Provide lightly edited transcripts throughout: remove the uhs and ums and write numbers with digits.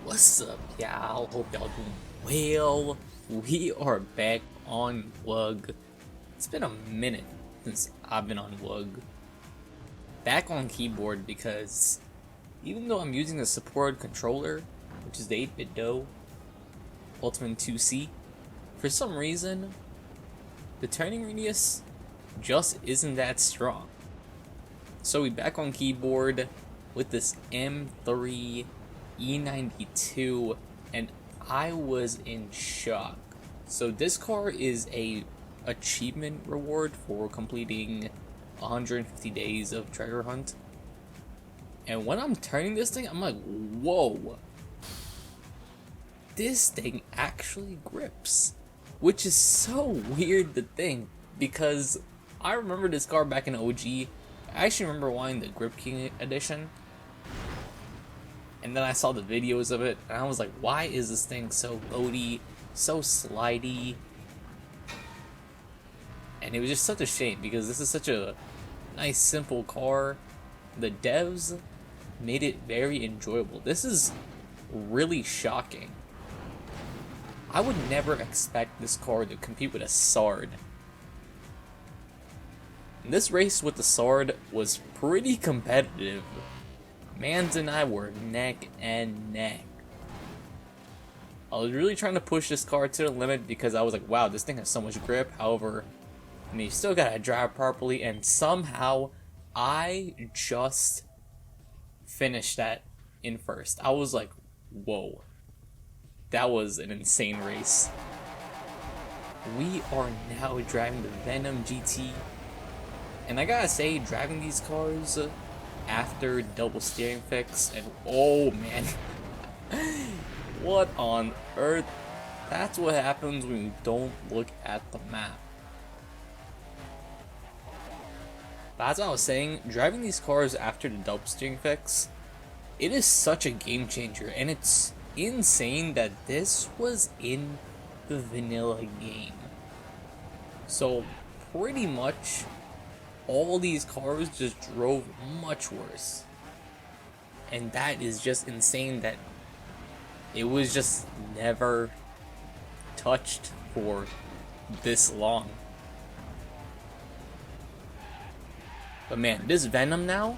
What's up, y'all? Hope y'all doing well. We are back on WUG. It's been a minute since I've been on WUG. Back on keyboard because even though I'm using the supported controller, which is the 8-bit DOE Ultimate 2C, for some reason, the turning radius just isn't that strong. So we back on keyboard with this M3 E92, and I was in shock. So this car is a achievement reward for completing 150 days of treasure hunt. And when I'm turning this thing, I'm like, whoa, this thing actually grips. Which is so weird to think, because I remember this car back in OG. I actually remember wanting the Grip King edition. And then I saw the videos of it, and I was like, why is this thing so boaty, so slidey? And it was just such a shame, because this is such a nice, simple car. The devs made it very enjoyable. This is really shocking. I would never expect this car to compete with a Sard. This race with the Sard was pretty competitive. Mans and I were neck and neck. I was really trying to push this car to the limit because I was like, wow, this thing has so much grip. However, I mean, you still gotta drive properly, and somehow I just finished that in first. I was like, whoa, that was an insane race. We are now driving the Venom GT, and I gotta say, driving these cars after double steering fix, and oh man, what on earth? That's what happens when you don't look at the map. But as I was saying, driving these cars after the double steering fix, it is such a game changer, and it's insane that this was in the vanilla game. So pretty much all these cars just drove much worse. And that is just insane that it was just never touched for this long. But man, this Venom now,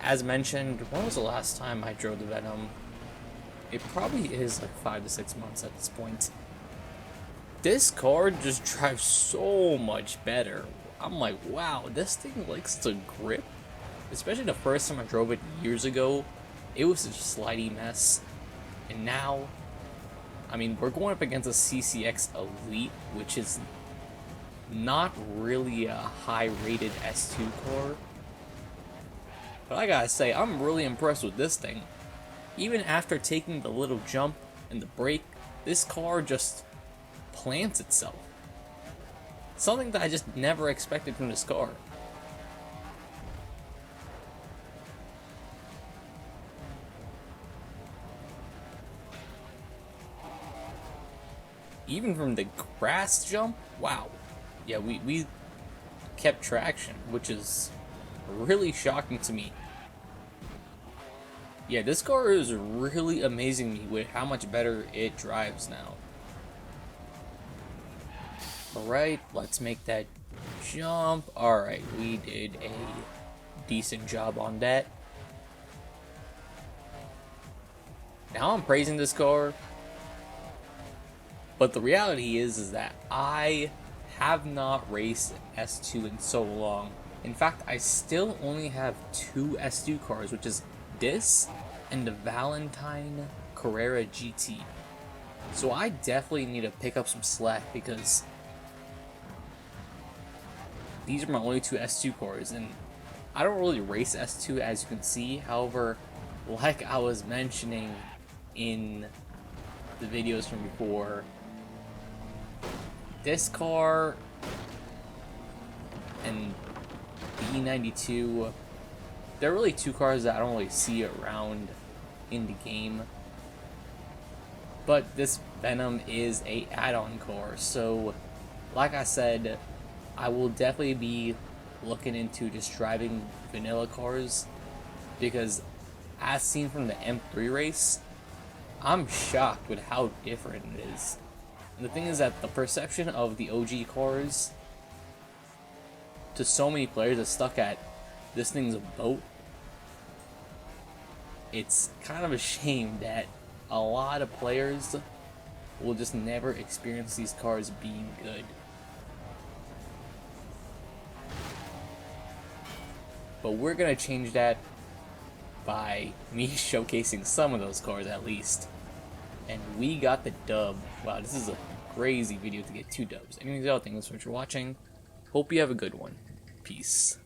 as mentioned, when was the last time I drove the Venom? It probably is like 5 to 6 months at this point. This car just drives so much better. I'm like, wow, this thing likes to grip. Especially the first time I drove it years ago, it was such a slidey mess. And now, I mean, we're going up against a CCX Elite, which is not really a high-rated S2 car. But I gotta say, I'm really impressed with this thing. Even after taking the little jump and the brake, this car just plants itself. Something that I just never expected from this car. Even from the grass jump, wow. Yeah, we kept traction, which is really shocking to me. Yeah, this car is really amazing me with how much better it drives now. Alright, let's make that jump. Alright, we did a decent job on that. Now I'm praising this car, but the reality is that I have not raced S2 in so long. In fact, I still only have 2 S2 cars, which is this and the Valentine Carrera GT. So I definitely need to pick up some slack, because these are my only 2 S2 cars, and I don't really race S2, as you can see. However, like I was mentioning in the videos from before, this car and the E92, they're really 2 cars that I don't really see around in the game. But this Venom is a add-on car, so like I said, I will definitely be looking into just driving vanilla cars, because as seen from the M3 race, I'm shocked with how different it is. And the thing is that the perception of the OG cars to so many players is stuck at this thing's a boat. It's kind of a shame that a lot of players will just never experience these cars being good. But we're gonna change that by me showcasing some of those cars at least. And we got the dub. Wow, this is a crazy video to get 2 dubs. Anyways, y'all, thanks so much for watching. Hope you have a good one. Peace.